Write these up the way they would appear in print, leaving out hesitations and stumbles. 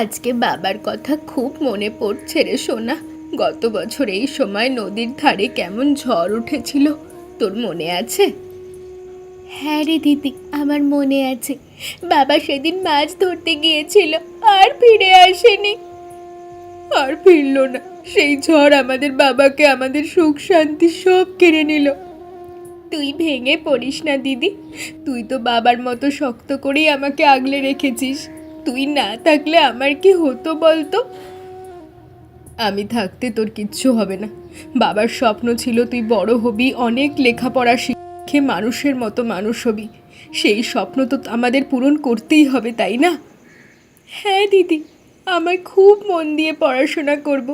আজকে বাবার কথা খুব মনে পড়ছে রে সোনা। গত বছর এই সময় নদীর ধারে কেমন ঝড় উঠেছিল, তোর মনে আছে? হ্যাঁ রে দিদি, আমার মনে আছে। বাবা সেদিন মাছ ধরতে গিয়েছিল, আর ফিরে আসেনি। আর ফিরলো না। সেই ঝড় আমাদের বাবাকে, আমাদের সুখ শান্তি সব কেড়ে নিল। তুই ভেঙে পড়িস না দিদি, তুই তো বাবার মতো শক্ত করেই আমাকে আগলে রেখেছিস। তুই না থাকলে আমার কি হতো বলতো? আমি থাকতে তোর কিচ্ছু হবে না। বাবার স্বপ্ন ছিল তুই বড় হবি, অনেক লেখাপড়া শিখে মানুষের মতো মানুষ হবি। সেই স্বপ্ন তো আমাদের পূরণ করতেই হবে, তাই না? হ্যাঁ দিদি, আমার খুব মন দিয়ে পড়াশোনা করব।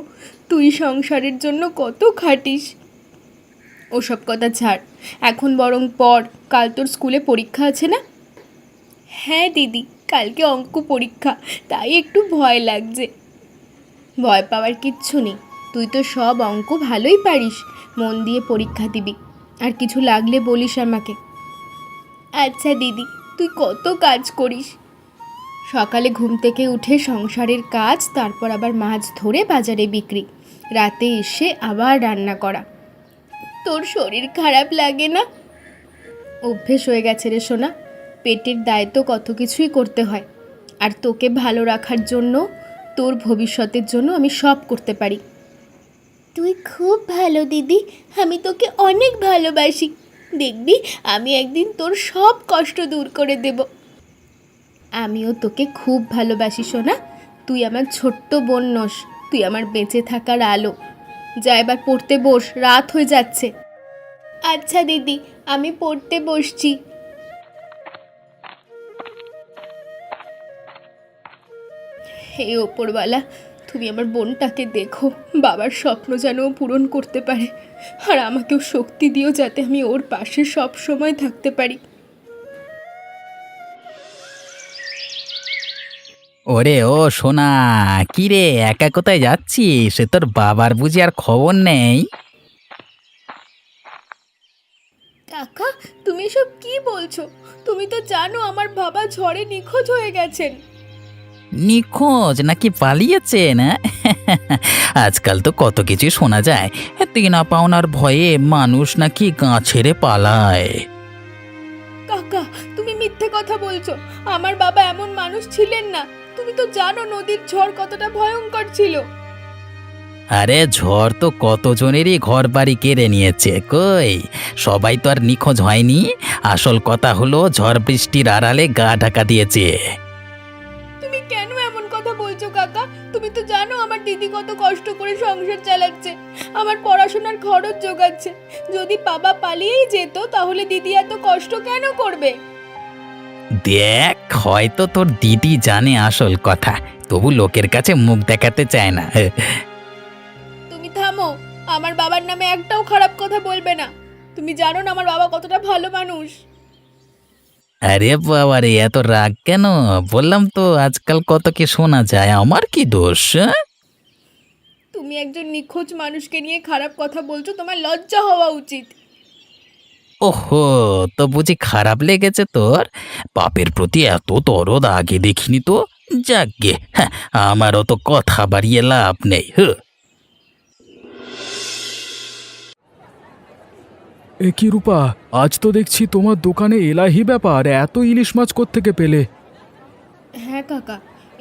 তুই সংসারের জন্য কত খাটিস। ওসব কথা ছাড়, এখন বরং পড়। কাল তোর স্কুলে পরীক্ষা আছে না? হ্যাঁ দিদি, কালকে অঙ্ক পরীক্ষা, তাই একটু ভয় লাগছে। ভয় পাওয়ার কিচ্ছু নেই, তুই তো সব অঙ্ক ভালোই পারিস। মন দিয়ে পরীক্ষা দিবি, আর কিছু লাগলে বলিস আমাকে। আচ্ছা দিদি, তুই কত কাজ করিস। সকালে ঘুম থেকে উঠে সংসারের কাজ, তারপর আবার মাছ ধরে বাজারে বিক্রি, রাতে এসে আবার রান্না করা। তোর শরীর খারাপ লাগে না? অভ্যেস হয়ে গেছে রে সোনা। পেটের দায়িত্ব কত কিছুই করতে হয়, আর তোকে ভালো রাখার জন্য, তোর ভবিষ্যতের জন্য আমি সব করতে পারি। তুই খুব ভালো দিদি, আমি তোকে অনেক ভালোবাসি। দেখবি, আমি একদিন তোর সব কষ্ট দূর করে দেব। আমিও তোকে খুব ভালোবাসি সোনা। তুই আমার ছোট্ট বোন নস, তুই আমার বেঁচে থাকার আলো। যা এবার পড়তে বস, রাত হয়ে যাচ্ছে। আচ্ছা দিদি, আমি পড়তে বসছি। হে ওপরওয়ালা, তুমি আমার বোনটাকে দেখো, বাবার স্বপ্ন যেন ও পূরণ করতে পারে, আর আমাকেও শক্তি দিও যাতে আমি ওর পাশে সব সময় থাকতে পারি। ওরে ও সোনা, কি রে একা কোথায় যাচ্ছিস? সে তোর বাবার বুঝি আর খবর নেই? কাকা, তুমি এসব কি বলছো? তুমি তো জানো আমার বাবা ঝড়ে নিখোঁজ হয়ে গেছেন। নিখোঁজ নাকি পালিয়েছেন? আজকাল তো কত কিছু শোনা যায়। দেনা পাওনার ভয়ে মানুষ নাকি গা ছেড়ে পালায়। কাকা, তুমি মিথ্যে কথা বলছো। আমার বাবা এমন মানুষ ছিলেন না। তুমি তো জানো নদীর ঝড় কতটা ভয়ঙ্কর ছিল। আরে ঝড় তো কতজনেরই ঘর বাড়ি কেড়ে নিয়েছে, কই সবাই তো আর নিখোঁজ হয়নি। আসল কথা হলো ঝড় বৃষ্টির আড়ালে গা ঢাকা দিয়েছে। তুমি কেন এমন কথা বলছো কাকা? তুমি তো জানো আমার দিদি কত কষ্ট করে সংসার চালাচ্ছে, আমার পড়াশোনার খরচ জোগাচ্ছে। যদি বাবা পালিয়েই যেত তাহলে দিদি এত কষ্ট কেন করবে? দেখ, হয়তো তোর দিদি জানে আসল কথা, তবু লোকের কাছে মুখ দেখাতে চায় না। তুমি থামো, আমার বাবার নামে একটাও খারাপ কথা বলবে না। তুমি জানো না আমার বাবা কতটা ভালো মানুষ। আরে বাবা রে, এত রাগ কেন? বললাম তো আজকাল কত কি শোনা যায়, আমার কি দোষ? তুমি একজন নিখোঁজ মানুষকে নিয়ে খারাপ কথা বলছো, তোমার লজ্জা হওয়া উচিত। ওহো, তো বুঝি খারাপ লেগেছে তোর? পাপের প্রতি এত দরদ আগে দেখিনি তো। যাকগে, হ্যাঁ, আমারও তো কথা বাড়িয়ে লাভ নেই। এ কি রূপা, আজ তো দেখছি তোমার দোকানে এলাহি ব্যাপার, এত ইলিশ মাছ কোত্থেকে পেলে? হ্যাঁ কাকা,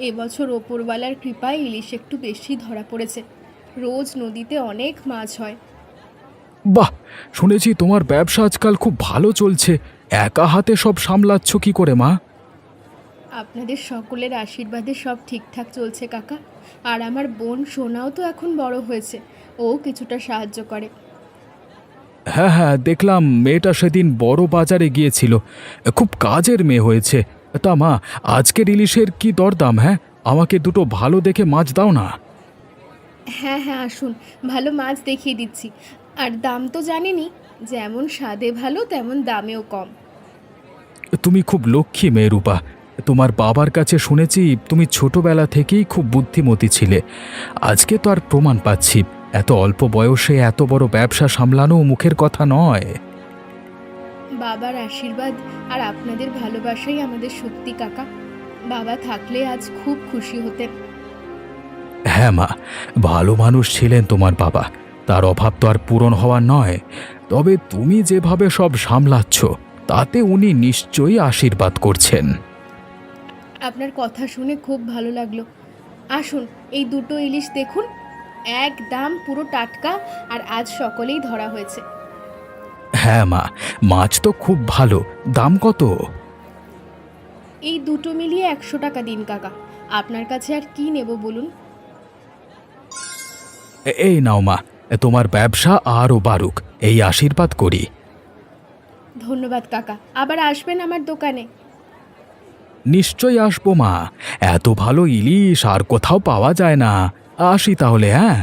এবছর ওপরওয়ালার কৃপায় ইলিশ একটু বেশি ধরা পড়েছে। রোজ নদীতে অনেক মাছ হয়। বাহ, শুনেছি তোমার ব্যবসা আজকাল খুব ভালো চলছে। একা হাতে সব সামলাচ্ছ কি করে মা? আপনাদের সকলের আশীর্বাদে সব ঠিকঠাক চলছে কাকা। আর আমার বোন সোনাও তো এখন বড় হয়েছে, ও কিছুটা সাহায্য করে। হ্যাঁ হ্যাঁ, দেখলাম মেয়েটা সেদিন বড় বাজারে গিয়েছিল, খুব কাজের মেয়ে হয়েছে। তা মা, আজকের ইলিশের কি দরদাম? হ্যাঁ, আমাকে দুটো ভালো দেখে মাছ দাও না। হ্যাঁ হ্যাঁ, আসুন, ভালো মাছ দেখিয়ে দিচ্ছি। আর দাম তো জানেনই, যেমন স্বাদে ভালো তেমন দামেও কম। তুমি খুব লক্ষ্মী মেয়ে রূপা। তোমার বাবার কাছে শুনেছি তুমি ছোটবেলা থেকেই খুব বুদ্ধিমতী ছিলে। আজকে তো আর প্রমাণ পাচ্ছি। এত অল্প বয়সে এত বড় ব্যবসা সামলানো মুখের কথা নয়। বাবার আশীর্বাদ আর আপনাদের ভালোবাসাই আমাদের শক্তি কাকা। বাবা থাকলে আজ খুব খুশি হতেন। হ্যাঁ মা, ভালো মানুষ ছিলেন তোমার বাবা, তার অভাব তো আর পূরণ হওয়ার নয়। তবে তুমি যেভাবে সব সামলাচ্ছ তাতে উনি নিশ্চয়ই আশীর্বাদ করছেন। আপনার কথা শুনে খুব ভালো লাগলো। আসুন, এই দুটো ইলিশ দেখুন, একদম পুরো টাটকা, আর আজ সকলেই ধরা হয়েছে। হ্যাঁ মা, মাছ তো খুব ভালো। দাম কত? এই দুটো মিলিয়ে 100 টাকা দিন কাকা। আপনার কাছে আর কি নেব বলুন? এই নাও মা, তোমার ব্যবসা আরও বাড়ুক এই আশীর্বাদ করি। ধন্যবাদ কাকা, আবার আসবেন আমার দোকানে। নিশ্চয়ই আসবো মা, এত ভালো ইলিশ আর কোথাও পাওয়া যায় না। আসি তাহলে, হ্যাঁ।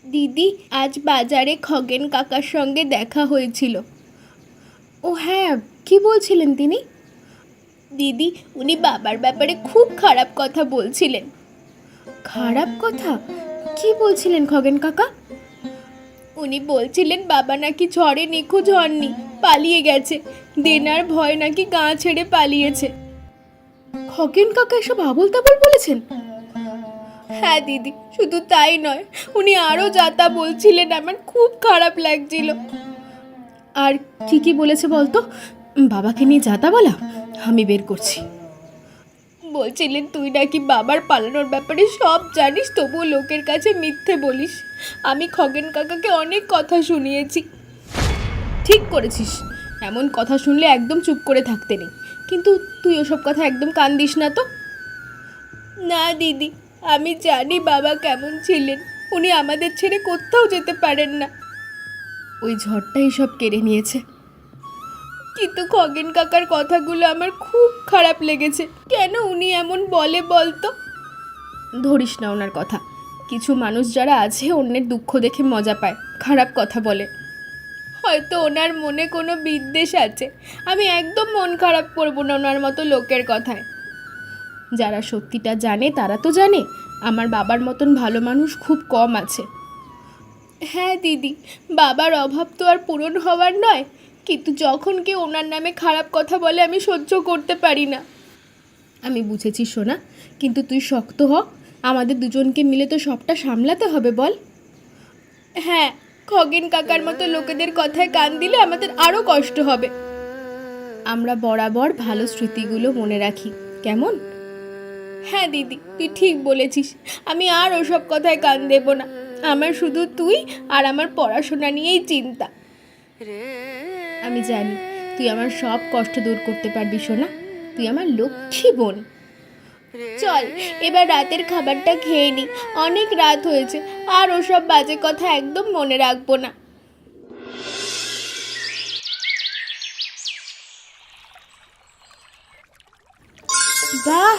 দিদি, আজ বাজারে খগেন কাকার সঙ্গে দেখা হয়েছিল। ও হ্যাঁ, কি বলছিলেন তিনি? দিদি, উনি বাবার ব্যাপারে খুব খারাপ কথা বলছিলেন। খারাপ কথা? কি বলছিলেন খগেন কাকা? উনি বলছিলেন বাবা নাকি ঝড়ে নিখোঁজ হননি, পালিয়ে গেছে। দেনার ভয় নাকি গা ছেড়ে পালিয়েছে। খগেন কাকা এসব আবোল তাবোল বলেছেন? হ্যাঁ দিদি, শুধু তাই নয়, উনি আরও যাতা বলছিলেন। আমার খুব খারাপ লাগছিল। আর কি কি বলেছে বলতো? বাবাকে নিয়ে যাতা বলা? আমি বের করছি। বলছিলেন তুই নাকি বাবার পালানোর ব্যাপারে সব জানিস, তবুও লোকের কাছে মিথ্যে বলিস। আমি খগেন কাকাকে অনেক কথা শুনিয়েছি। ঠিক করেছিস, এমন কথা শুনলে একদম চুপ করে থাকতে নেই। কিন্তু তুই ওসব কথা একদম কান দিস না তো। না দিদি, আমি জানি বাবা কেমন ছিলেন। উনি আমাদের ছেড়ে কোথাও যেতে পারেন না। ওই ঝড়টাই সব কেড়ে নিয়েছে। কিন্তু খগেন কাকার কথাগুলো আমার খুব খারাপ লেগেছে। কেন উনি এমন বলে বলতো? ধরিস না ওনার কথা। কিছু মানুষ যারা আছে অন্যের দুঃখ দেখে মজা পায়, খারাপ কথা বলে। হয়তো ওনার মনে কোনো বিদ্বেষ আছে। আমি একদম মন খারাপ করব না ওনার মতো লোকের কথায়। যারা সত্যিটা জানে তারা তো জানে, আমার বাবার মতন ভালো মানুষ খুব কম আছে। হ্যাঁ দিদি, বাবার অভাব তো আর পূরণ হওয়ার নয়, কিন্তু যখন কেউ ওনার নামে খারাপ কথা বলে আমি সহ্য করতে পারি না। আমি বুঝেছি সোনা, কিন্তু তুই শক্ত হ। আমাদের দুজনকে মিলে তো সবটা সামলাতে হবে, বল? হ্যাঁ, খগেন কাকার মতো লোকেদের কথায় কান দিলে আমাদের আরও কষ্ট হবে। আমরা বরাবর ভালো স্মৃতিগুলো মনে রাখি, কেমন? হ্যাঁ দিদি, তুই ঠিক বলেছিস। আমি আর ওসব কথায় কান দেব না। আমার শুধু তুই আর আমার পড়াশোনা নিয়েই চিন্তা। আমি জানি তুই আমার সব কষ্ট দূর করতে পারবি সোনা। তুই আমার লক্ষ্মী বোন। চল এবার রাতের খাবারটা খেয়ে নি, অনেক রাত হয়েছে। আর ওসব বাজে কথা একদম মনে রাখবো না। বাহ,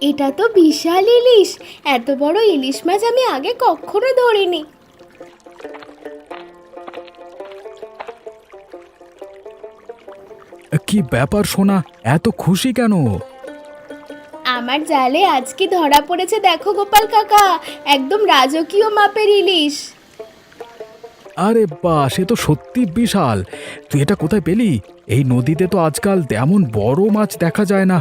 এটা তো বিশাল ইলিশ। এত বড় ইলিশ মাছ আমি আগে কখনো ধরিনি। কি ব্যাপার সোনা, এত খুশি কেন? আমার জালে আজকে ধরা পড়েছে, দেখো গোপাল কাকা, একদম রাজকীয় মাপের ইলিশ। আরে বাহ, সে তো সত্যি বিশাল। তুই এটা কোথায় পেলি? এই নদীতে তো আজকাল তেমন বড় মাছ দেখা যায় না।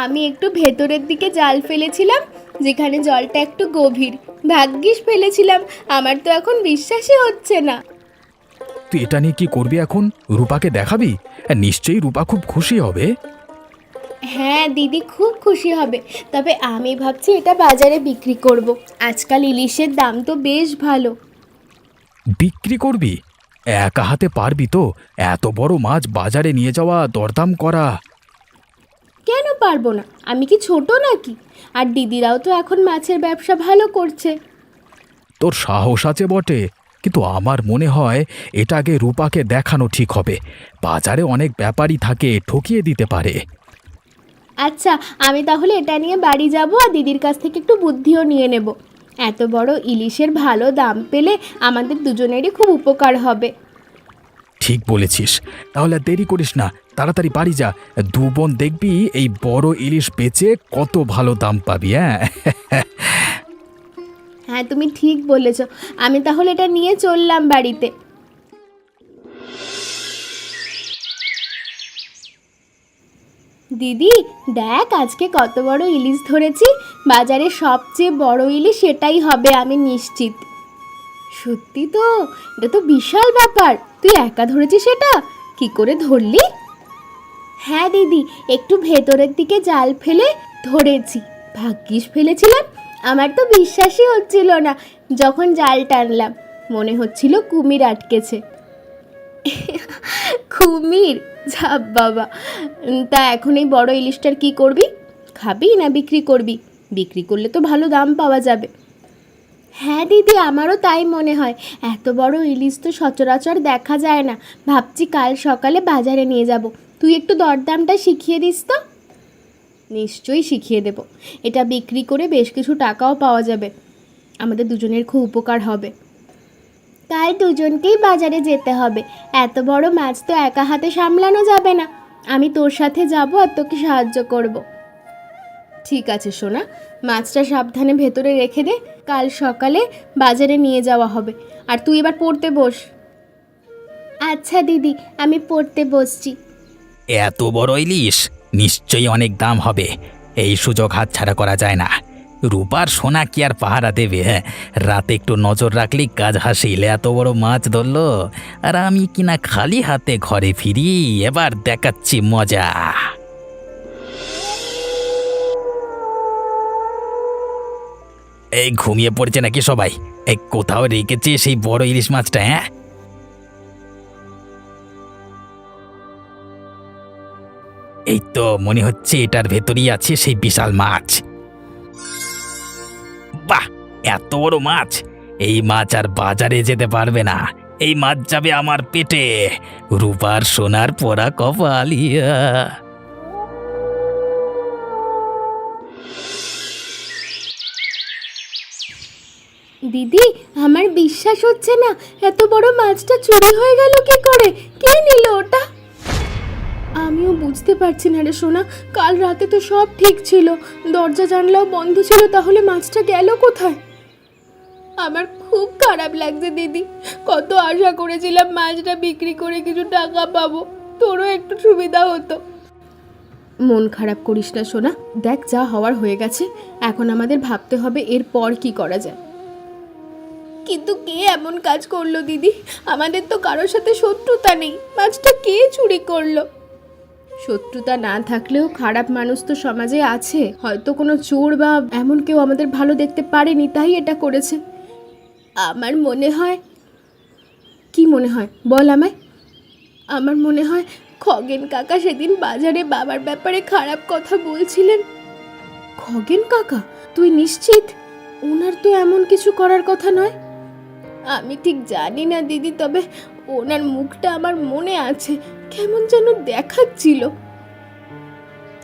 আমি একটু ভেতরের দিকে জাল ফেলেছিলাম, যেখানে জলটা একটু গভীর। ভাগ্যিস ফেলেছিলাম। আমার তো এখন বিশ্বাসই হচ্ছে না। তুই এটা নিয়ে কি করবি এখন? রূপাকে দেখাবি? নিশ্চয়ই রূপা খুব খুশি হবে। হ্যাঁ দিদি, খুব খুশি হবে। তবে আমি ভাবছি এটা বাজারে বিক্রি করব। আজকাল ইলিশের দাম তো বেশ ভালো। বিক্রি করবি? একা হাতে পারবি তো এত বড় মাছ বাজারে নিয়ে যাওয়া, দরদাম করা? কেন পারবো না? আমি কি ছোট নাকি? আর দিদিরাও তো এখন মাছের ব্যবসা ভালো করছে। তোর সাহস আছে বটে, কিন্তু আমার মনে হয় এটা আগে রূপাকে দেখানো ঠিক হবে। বাজারে অনেক ব্যাপারী থাকে, ঠকিয়ে দিতে পারে। আচ্ছা, আমি তাহলে এটা নিয়ে বাড়ি যাব আর দিদির কাছ থেকে একটু বুদ্ধিও নিয়ে নেব। এত বড় ইলিশের ভালো দাম পেলে আমাদের দুজনেরই খুব উপকার হবে। ঠিক বলেছিস। তাহলে আর দেরি করিস না, তাড়াতাড়ি বাড়ি যা। দু বোন দেখবি এই বড় ইলিশ বেচে কত ভালো দাম পাবি। হ্যাঁ হ্যাঁ, তুমি ঠিক বলেছ। আমি তাহলে এটা নিয়ে চললাম বাড়িতে। দিদি দেখ আজকে কত বড় ইলিশ ধরেছি, বাজারে সবচেয়ে বড় ইলিশ সেটাই হবে আমি নিশ্চিত। সত্যি তো, এটা তো বিশাল ব্যাপার। তুই একা ধরেছিস সেটা, কি করে ধরলি? হ্যাঁ দিদি, একটু ভেতরের দিকে জাল ফেলে ধরেছি। ভাগ্যিস ফেলেছিলাম, আমার তো বিশ্বাসই হচ্ছিল না। যখন জাল টানলাম মনে হচ্ছিল কুমির আটকেছে। কুমির? যা বাবা। তা এখন এই বড় ইলিশটার কি করবি? খাবি না বিক্রি করবি? বিক্রি করলে তো ভালো দাম পাওয়া যাবে। হ্যাঁ দিদি, আমারও তাই মনে হয়। এত বড় ইলিশ তো সচরাচর দেখা যায় না। ভাবছি কাল সকালে বাজারে নিয়ে যাব। তুই একটু দরদামটা শিখিয়ে দিস তো। নিশ্চয়ই শিখিয়ে দেব। এটা বিক্রি করে বেশ কিছু টাকাও পাওয়া যাবে, আমাদের দুজনের খুব উপকার হবে। কাল দুজনকেই বাজারে যেতে হবে। এত বড় মাছ তো একা হাতে সামলানো যাবে না। আমি তোর সাথে যাব আর তোকে সাহায্য করব। ঠিক আছে সোনা, মাছটা সাবধানে ভেতরে রেখে দে, কাল সকালে বাজারে নিয়ে যাওয়া হবে। আর তুই এবার পড়তে বস। আচ্ছা দিদি, আমি পড়তে বসছি। এত বড় ইলিশ নিশ্চয়ই অনেক দাম হবে, এই সুযোগ হাতছাড়া করা যায় না। রূপার সোনা কি আর পাহারা দেবে? হ্যাঁ, রাতে একটু নজর রাখলেই কাজ হাসিল। এত বড় মাছ ধরলো আর আমি কিনা খালি হাতে ঘরে ফিরি। এবার দেখাচ্ছি মজা। এই ঘুমিয়ে পড়ছে নাকি সবাই? এই কোথাও রেখেছে সেই বড় ইলিশ মাছটা? হ্যাঁ, এই তো মনে হচ্ছে এটার ভেতরেই আছে সেই বিশাল মাছ। বাহ, এত বড় মাছ! এই মাছ আর বাজারে যেতে পারবে না, এই মাছ যাবে আমার পেটে। রূপার সোনার পোড়া কপাল। ইয়া! দিদি, আমার বিশ্বাস হচ্ছে না, এত বড় মাছটা চুরি হয়ে গেল কি করে? কে নিল ওটা? আমিও বুঝতে পারছি না রে সোনা। কাল রাতে তো সব ঠিক ছিল, দরজা জানলাও বন্ধ ছিল, তাহলে মাছটা গেল কোথায়? আমার খুব খারাপ লাগছে দিদি। কত আশা করেছিলাম মাছটা বিক্রি করে কিছু টাকা পাবো, তোরও একটু সুবিধা হতো। মন খারাপ করিস না সোনা, দেখ যা হওয়ার হয়ে গেছে। এখন আমাদের ভাবতে হবে এরপর কি করা যায়। কিন্তু কে এমন কাজ করলো দিদি? আমাদের তো কারোর সাথে শত্রুতা নেই, মাছটা কে চুরি করলো? শত্রুতা না থাকলেও খারাপ মানুষ তো সমাজে আছে। হয়তো কোনো চোর বা এমন কেউ আমাদের ভালো দেখতে পারেনি, তাই এটা করেছে। আমার মনে হয়। কি মনে হয় বল আমায়। আমার মনে হয় খগেন কাকা সেদিন বাজারে বাবার ব্যাপারে খারাপ কথা বলছিলেন। খগেন কাকা? তুই নিশ্চিত? ওনার তো এমন কিছু করার কথা নয়। আমি ঠিক জানি না দিদি, তবে ওনার মুখটা আমার মনে আছে, কেমন যেন দেখাচ্ছিল।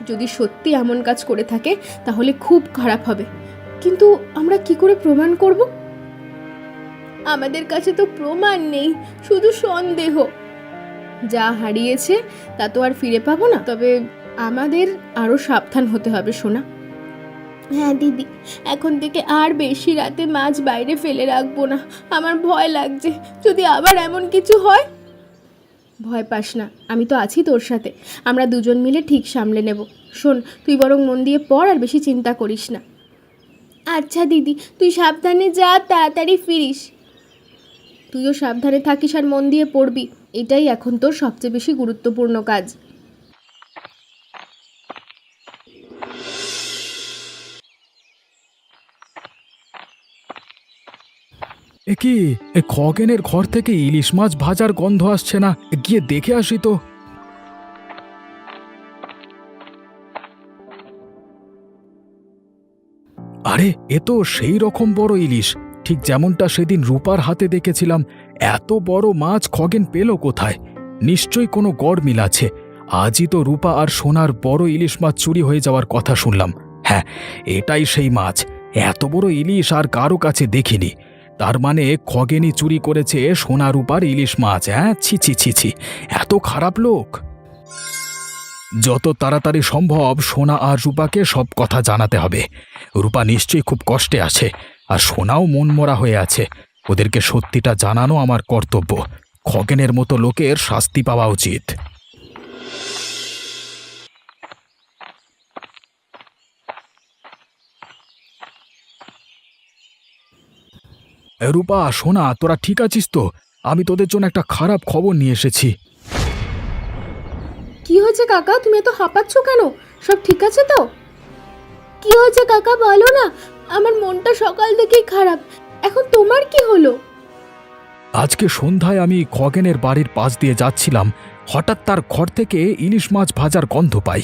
যদি সত্যি এমন কাজ করে থাকে তাহলে খুব খারাপ হবে। কিন্তু আমরা কি করে প্রমাণ করব? আমাদের কাছে তো প্রমাণ নেই, শুধু সন্দেহ। যা হারিয়েছে তা তো আর ফিরে পাবো না, তবে আমাদের আরো সাবধান হতে হবে সোনা। হ্যাঁ দিদি, এখন থেকে আর বেশি রাতে মাছ বাইরে ফেলে রাখবো না। আমার ভয় লাগছে, যদি আবার এমন কিছু হয়। ভয় পাস না, আমি তো আছি তোর সাথে। আমরা দুজন মিলে ঠিক সামলে নেব। শোন, তুই বরং মন দিয়ে পড় আর বেশি চিন্তা করিস না। আচ্ছা দিদি, তুই সাবধানে যা, তাড়াতাড়ি ফিরিস। তুইও সাবধানে থাকিস আর মন দিয়ে পড়বি, এটাই এখন তোর সবচেয়ে বেশি গুরুত্বপূর্ণ কাজ। এ কি, এ খগেনের ঘর থেকে ইলিশ মাছ ভাজার গন্ধ আসছে না? গিয়ে দেখে আসি তো। আরে, এ তো সেই রকম বড় ইলিশ, ঠিক যেমনটা সেদিন রূপার হাতে দেখেছিলাম। এত বড় মাছ খগেন পেল কোথায়? নিশ্চয়ই কোনো গড়মিল আছে। আজই তো রূপা আর সোনার বড় ইলিশ মাছ চুরি হয়ে যাওয়ার কথা শুনলাম। হ্যাঁ, এটাই সেই মাছ। এত বড় ইলিশ আর কারো কাছে দেখিনি। তার মানে খগেনই চুরি করেছে সোনা রূপার ইলিশ মাছ। হ্যাঁ, ছি ছি ছি ছি, এত খারাপ লোক। যত তাড়াতাড়ি সম্ভব সোনা আর রূপাকে সব কথা জানাতে হবে। রূপা নিশ্চয়ই খুব কষ্টে আছে, আর সোনাও মনমরা হয়ে আছে। ওদেরকে সত্যিটা জানানো আমার কর্তব্য। খগেনের মতো লোকের শাস্তি পাওয়া উচিত। রূপা সোনা, তোরা ঠিক আছিস তো? আমি তোদের জন্য একটা খারাপ খবর নিয়ে এসেছি। কি হয়েছে কাকা, তুমি এত হাঁপাচ্ছ কেন? সব ঠিক আছে তো? কি হয়েছে কাকা বলো না, আমার মনটা সকাল থেকেই খারাপ। এখন তোমার কি হলো? আজকে সন্ধ্যায় আমি খগেনের বাড়ির পাশ দিয়ে যাচ্ছিলাম, হঠাৎ তার ঘর থেকে ইলিশ মাছ ভাজার গন্ধ পাই।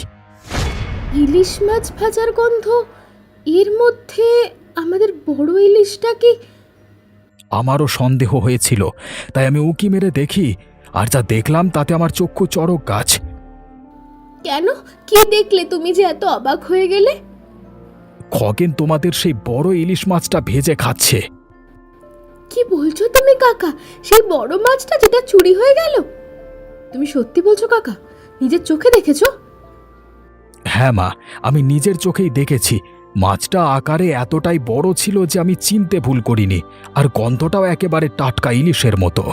ইলিশ মাছ ভাজার গন্ধ? এর মধ্যে আমাদের বড় ইলিশটা কি? আমারও সন্দেহ হয়েছিল, তাই আমি উঁকি মেরে দেখি, আর যা দেখলাম তাতে আমার চক্ষু চড়ক গাছ। কেন, কি দেখলে তুমি যে এত অবাক হয়ে গেলে? খগেন তোমাদের সেই বড় ইলিশ মাছটা ভেজে খাচ্ছে। কি বলছো তুমি কাকা? সেই বড় মাছটা যেটা চুরি হয়ে গেল? তুমি সত্যি বলছো কাকা? নিজের চোখে দেখেছো? হ্যাঁ মা, আমি নিজের চোখেই দেখেছি। মাছটা আকারে এতটাই বড় ছিল যে আমি চিনতে ভুল করিনি, আর গন্ধটাও একেবারে টাটকা ইলিশের মতো।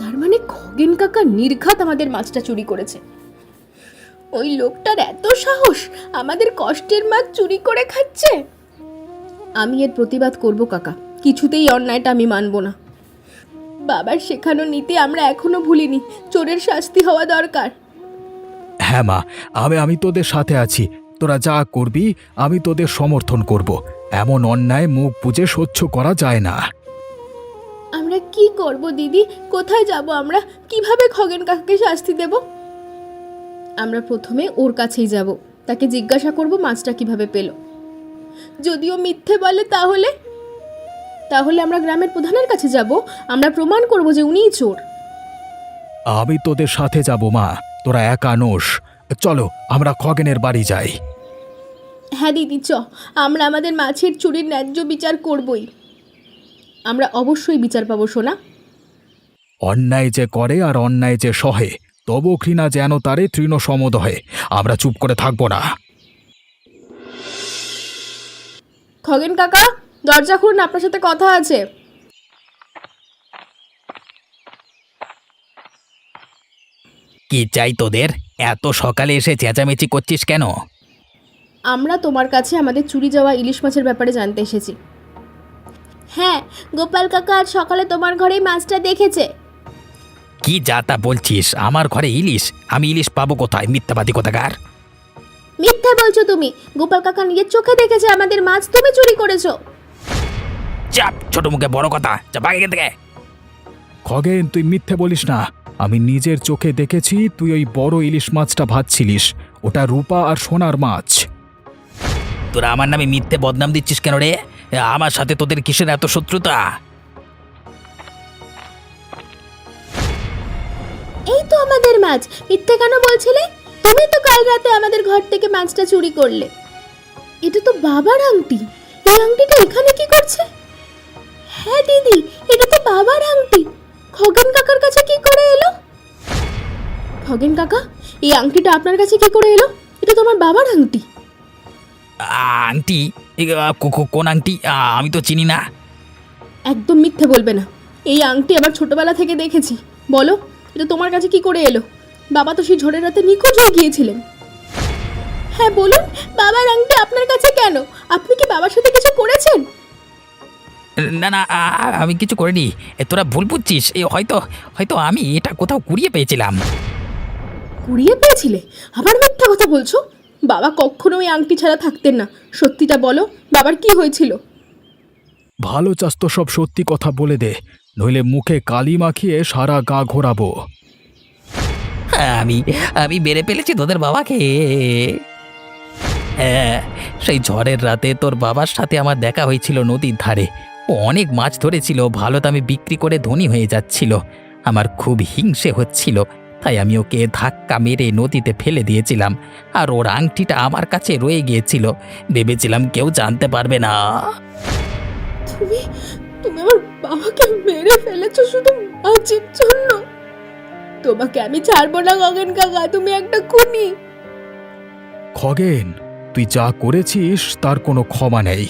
তার মানে খগেন কাকা নির্ঘাত আমাদের মাছটা চুরি করেছে। ওই লোকটার এত সাহস, আমাদের কষ্টের মাছ চুরি করে খাচ্ছে। আমি এর প্রতিবাদ করব কাকা, কিছুতেই অন্যায়টা আমি মানব না। বাবার শেখানো নীতি আমরা এখনো ভুলিনি, চোরের শাস্তি হওয়া দরকার। হ্যাঁ মা, আমি তোদের সাথে আছি। তোরা যা করবি আমি তোদের সমর্থন করব। এমন অন্যায় মুখ বুজে সহ্য করা যায় না। আমরা কি করব দিদি? কোথায় যাব আমরা? কিভাবে খগেন কাকাকে শাস্তি দেব? আমরা প্রথমে ওর কাছেই যাব, তাকে জিজ্ঞাসা করব মাছটা কিভাবে পেল। যদিও মিথ্যে বলে তাহলে তাহলে আমরা গ্রামের প্রধানের কাছে যাব, আমরা প্রমাণ করব যে উনিই চোর। আমি তোদের সাথে যাব মা, তোরা একা নোস। চলো আমরা খগেনের বাড়ি যাই। হ্যাঁ দিদি, আমরা আমাদের মাছের চুরির ন্যায্য বিচার করবই। আমরা অবশ্যই বিচার পাবো সোনা। অন্যায় যে করে আর অন্যায় যে সহে, তবু ঘৃণা যেন তারে তৃণ সমদহে। আমরা চুপ করে থাকবো না। খগেন কাকা, দরজা খুলুন, আপনার সাথে কথা আছে। কি চাই তোদের? এত সকালে এসে চেঁচামেচি করছিস কেন? আমরা তোমার কাছে আমাদের চুরি যাওয়া ইলিশ মাছের ব্যাপারে জানতে এসেছি। হ্যাঁ, গোপাল কাকা আজ সকালে তোমার ঘরেই মাছটা দেখেছে। কি যা তা বলছিস? আমার ঘরে ইলিশ? আমি ইলিশ পাবো কোথায়? মিথ্যাবাদী কোথাকার! মিথ্যা বলছো তুমি। গোপাল কাকা নিজের চোখে দেখেছে আমাদের মাছ তুমি চুরি করেছো। চাপ, ছোট মুখে বড় কথা, চাপ আগে এখান থেকে। খগেন, তুই মিথ্যে বলিস না। আমি নিজের চোখে দেখেছি তুই ওই বড় ইলিশ মাছটা ভাজছিলিস। ওটা রূপা আর সোনার মাছ। তোরা আমার নামে মিথ্যে বদনাম দিচ্ছিস কেন রে? আমার সাথে তোদের কিসের এত শত্রুতা? এই তো আমাদের মাছ, মিথ্যে কেন বলছিলে? তুমি তো কাল রাতে আমাদের ঘর থেকে মাছটা চুরি করলে। এটা তো বাবার আংটি। এই আংটিটা এখানে কি করছে? হ্যাঁ দিদি, এটা তো বাবার আংটি। খগেন কাকার কাছে কি করে এলো? খগেন কাকা, এই আংটিটা আপনার কাছে কি করে এলো? এটা তো আমার বাবার আংটি। আংটি? কোন আংটি? আমি তো চিনি না। একদম মিথ্যে বলবে না। এই আংটি আমার ছোটবেলা থেকে দেখেছি। বলো, এটা তোমার কাছে কি করে এলো? বাবা তো সেই ঝড়ের রাতে নিখোঁজ হয়ে গিয়েছিলেন। হ্যাঁ বলুন, বাবার আংটি আপনার কাছে কেন? আপনি কি বাবার সাথে কিছু করেছেন? না না, আমি কিছু করিনি। তোরা ভুল বুঝছিস। হয়তো হয়তো আমি এটা কোথাও কুড়িয়ে পেয়েছিলাম। কুড়িয়ে পেয়েছিলে? আবার মিথ্যা কথা বলছো। বাবা কখনো ওই আংটি ছাড়া থাকতেন না। সত্যিটা বলো, বাবার কি হয়েছিল? ভালো চাস তো সব সত্যি কথা বলে দে, নইলে মুখে কালি মাখিয়ে সারা গা ঘোরাবো। আমি আমি বেড়ে ফেলেছি তোদের বাবাকে। হ্যাঁ, সেই ঝড়ের রাতে তোর বাবার সাথে আমার দেখা হয়েছিল নদীর ধারে। ও অনেক মাছ ধরেছিল, ভালো দামে বিক্রি করে ধনী হয়ে যাচ্ছিল। আমার খুব হিংসে হচ্ছিল, তাই আমি ওকে ধাক্কা মেরে নদীতে ফেলে দিয়েছিলাম। আর ওর আংটিটা আমার কাছে রয়ে গিয়েছিল, ভেবেছিলাম কেউ জানতে পারবে না। তুমি তুমি আমার বাবাকে মেরে ফেলেছো শুধু মাছের জন্য? তোমাকে আমি ছাড়বো না খগেন কাকা, তুমি একটা খুনি। খগেন, তুই যা করেছিস তার কোনো ক্ষমা নেই।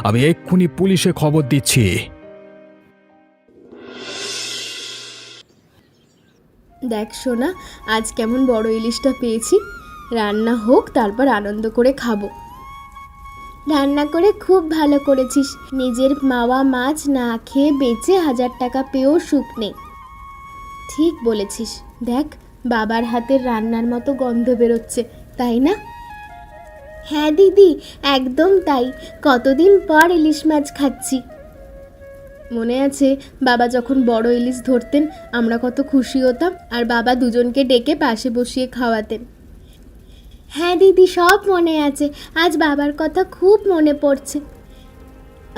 আমি এক্ষুনি পুলিশে খবর দিচ্ছি। দেখ সোনা, আজ কেমন বড় ইলিশটা পেয়েছি। রান্না হোক, তারপর আনন্দ করে খাবো। রান্না করে খুব ভালো করেছিস। নিজের মাওয়া মাছ না খেয়ে বেচে 1000 টাকা পেয়েও সুখ নেই। ঠিক বলেছিস, দেখ বাবার হাতের রান্নার মতো গন্ধ বেরোচ্ছে, তাই না? হ্যাঁ দিদি, একদম তাই। কতদিন পর ইলিশ মাছ খাচ্ছি। মনে আছে বাবা যখন বড় ইলিশ ধরতেন আমরা কত খুশি হতাম, আর বাবা দুজনকে ডেকে পাশে বসিয়ে খাওয়াতেন। হ্যাঁ দিদি, সব মনে আছে। আজ বাবার কথা খুব মনে পড়ছে।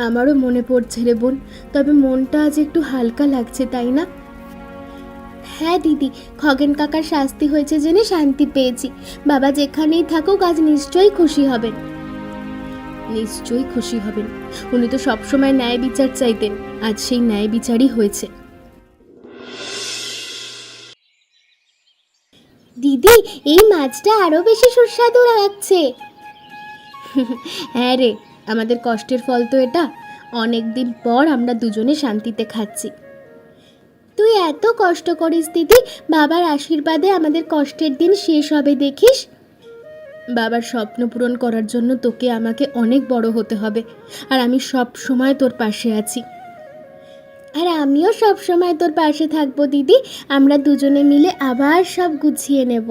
আমারও মনে পড়ছে রে বোন, তবে মনটা আজ একটু হালকা লাগছে, তাই না? হ্যাঁ দিদি, খগেন কাকার শাস্তি হয়েছে জেনে শান্তি পেয়েছি। বাবা যেখানেই থাকুক আজ নিশ্চয়ই খুশি হবেন। নিশ্চয়ই খুশি হবেন। উনি তো সবসময় ন্যায় বিচার চাইতেন, আজ সেই ন্যায় বিচারই হয়েছে। দিদি, এই মাছটা আরো বেশি সুস্বাদু লাগছে। হ্যাঁ রে, আমাদের কষ্টের ফল তো এটা। অনেক দিন পর আমরা দুজনে শান্তিতে খাচ্ছি। তুই এত কষ্ট করিস দিদি, বাবার আশীর্বাদে আমাদের কষ্টের দিন শেষ হবে দেখিস। বাবার স্বপ্ন পূরণ করার জন্য তোকে আমাকে অনেক বড় হতে হবে, আর আমি সব সময় তোর পাশে আছি। আর আমিও সব সময় তোর পাশে থাকবো দিদি। আমরা দুজনে মিলে আবার সব গুছিয়ে নেব।